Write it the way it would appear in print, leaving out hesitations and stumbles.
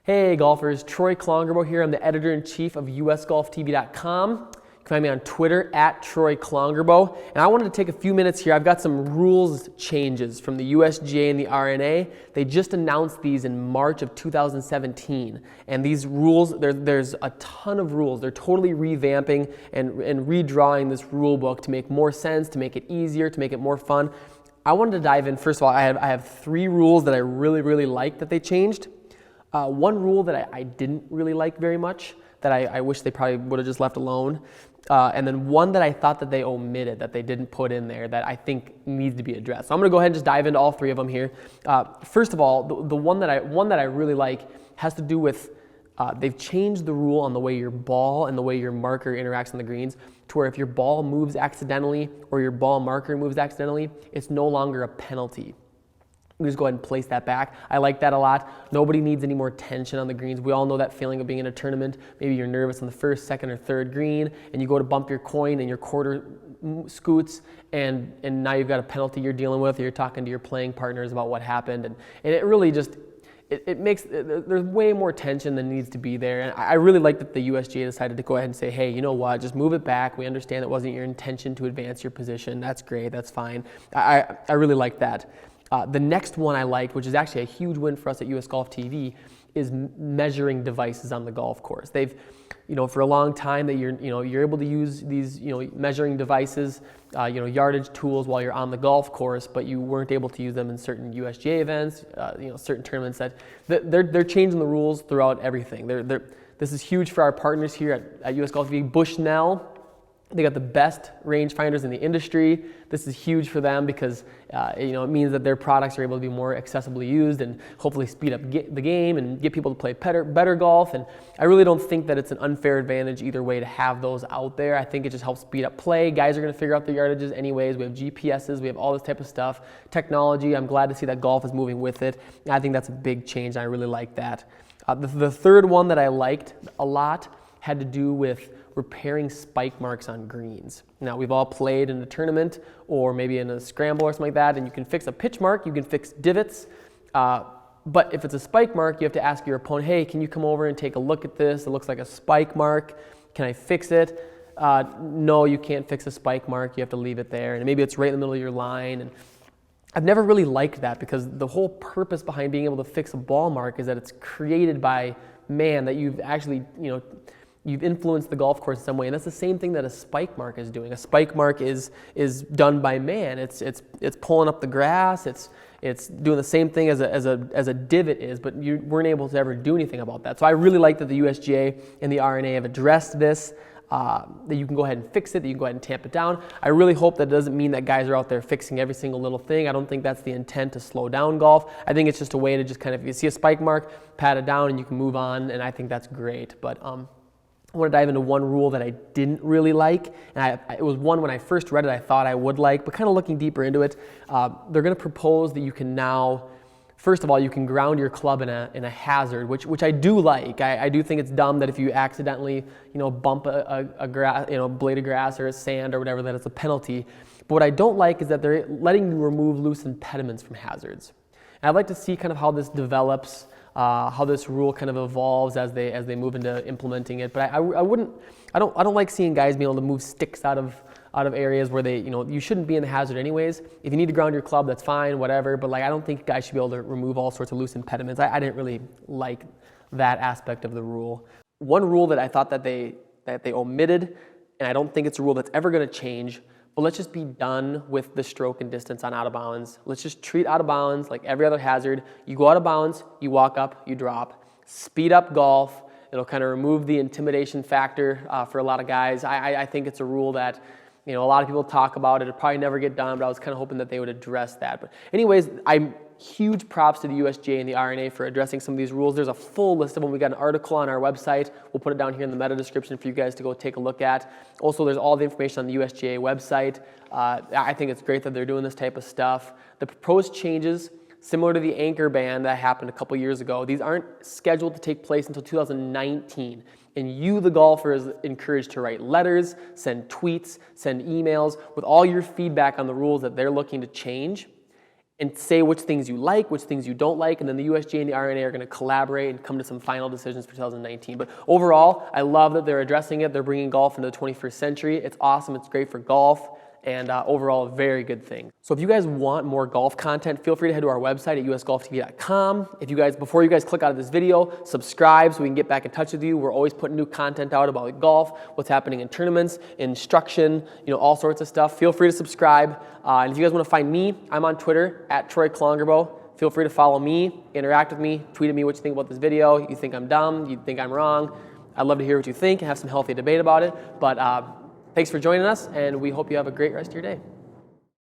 Hey golfers, Troy Klongerbo here. I'm the editor-in-chief of USGolfTV.com. You can find me on Twitter at Troy Klongerbo. And I wanted to take a few minutes here. I've got some rules changes from the USGA and the R&A. They just announced these in March of 2017. And these rules, there's a ton of rules. They're totally revamping and redrawing this rule book to make more sense, to make it easier, to make it more fun. I wanted to dive in. First of all, I have three rules that I really like that they changed. One rule that I didn't really like very much, that I wish they probably would have just left alone, and then one that I thought that they omitted, that they didn't put in there, that I think needs to be addressed. So I'm going to go ahead and just dive into all three of them here. First of all, the one that I really like has to do with they've changed the rule on the way your ball and the way your marker interacts on the greens to where if your ball moves accidentally or your ball marker moves accidentally, it's no longer a penalty. We just go ahead and place that back. I like that a lot. Nobody needs any more tension on the greens. We all know that feeling of being in a tournament. Maybe you're nervous on the first, second, or third green, and you go to bump your coin and your quarter scoots, and now you've got a penalty you're dealing with, or you're talking to your playing partners about what happened. And it really just, it makes, there's way more tension than needs to be there. And I really like that the USGA decided to go ahead and say, hey, you know what, just move it back. We understand it wasn't your intention to advance your position. That's great, that's fine. I really like that. The next one I liked, which is actually a huge win for us at US Golf TV, is measuring devices on the golf course. They've, for a long time that you're able to use these, measuring devices, yardage tools while you're on the golf course, but you weren't able to use them in certain USGA events, certain tournaments. They're changing the rules throughout everything. This is huge for our partners here at US Golf TV. Bushnell. They got the best rangefinders in the industry. This is huge for them because it means that their products are able to be more accessibly used and hopefully speed up the game and get people to play better golf. And I really don't think that it's an unfair advantage either way to have those out there. I think it just helps speed up play. Guys are going to figure out the yardages anyways. We have GPSs. We have all this type of stuff. Technology, I'm glad to see that golf is moving with it. And I think that's a big change, and I really like that. The third one that I liked a lot had to do with repairing spike marks on greens. Now, we've all played in a tournament or maybe in a scramble or something like that, and you can fix a pitch mark, you can fix divots, but if it's a spike mark, you have to ask your opponent, hey, can you come over and take a look at this? It looks like a spike mark. Can I fix it? No, you can't fix a spike mark. You have to leave it there, and maybe it's right in the middle of your line. And I've never really liked that because the whole purpose behind being able to fix a ball mark is that it's created by man, that you've actually, you've influenced the golf course in some way, and that's the same thing that a spike mark is doing. A spike mark is done by man. It's pulling up the grass. It's doing the same thing as a divot is, but you weren't able to ever do anything about that. So I really like that the USGA and the R&A have addressed this. That you can go ahead and fix it, that you can go ahead and tamp it down. I really hope that doesn't mean that guys are out there fixing every single little thing. I don't think that's the intent to slow down golf. I think it's just a way to just kind of, if you see a spike mark, pat it down and you can move on, and I think that's great. But I want to dive into one rule that I didn't really like, and it was one when I first read it I thought I would like, but kind of looking deeper into it, they're going to propose that you can now, first of all, you can ground your club in a hazard, which I do like. I do think it's dumb that if you accidentally bump a blade of grass or a sand or whatever, that it's a penalty. But what I don't like is that they're letting you remove loose impediments from hazards. And I'd like to see kind of how this develops. How this rule kind of evolves as they move into implementing it. But I don't like seeing guys being able to move sticks out of areas where you shouldn't be in the hazard anyways. If you need to ground your club, that's fine, whatever. But I don't think guys should be able to remove all sorts of loose impediments. I didn't really like that aspect of the rule. One rule that I thought that they omitted, and I don't think it's a rule that's ever going to change, but let's just be done with the stroke and distance on out of bounds. Let's just treat out of bounds like every other hazard. You go out of bounds, you walk up, you drop. Speed up golf. It'll kind of remove the intimidation factor for a lot of guys. I think it's a rule that a lot of people talk about it. It'll probably never get done, but I was kind of hoping that they would address that. But anyways, I'm huge props to the USGA and the R&A for addressing some of these rules. There's a full list of them. We got an article on our website. We'll put it down here in the meta description for you guys to go take a look at. Also, there's all the information on the USGA website. I think it's great that they're doing this type of stuff. The proposed changes, similar to the anchor ban that happened a couple years ago, these aren't scheduled to take place until 2019. And you, the golfer, is encouraged to write letters, send tweets, send emails with all your feedback on the rules that they're looking to change. and say which things you like, which things you don't like, and then the USGA and the R&A are going to collaborate and come to some final decisions for 2019. But overall, I love that they're addressing it. They're bringing golf into the 21st century. It's awesome. It's great for golf. And overall, a very good thing. So if you guys want more golf content, feel free to head to our website at usgolftv.com. Before you guys click out of this video, subscribe so we can get back in touch with you. We're always putting new content out about golf, what's happening in tournaments, instruction, all sorts of stuff. Feel free to subscribe. And if you guys want to find me, I'm on Twitter at Troy Klongerbo. Feel free to follow me, interact with me, tweet at me what you think about this video. You think I'm dumb, you think I'm wrong. I'd love to hear what you think and have some healthy debate about it. But thanks for joining us, and we hope you have a great rest of your day.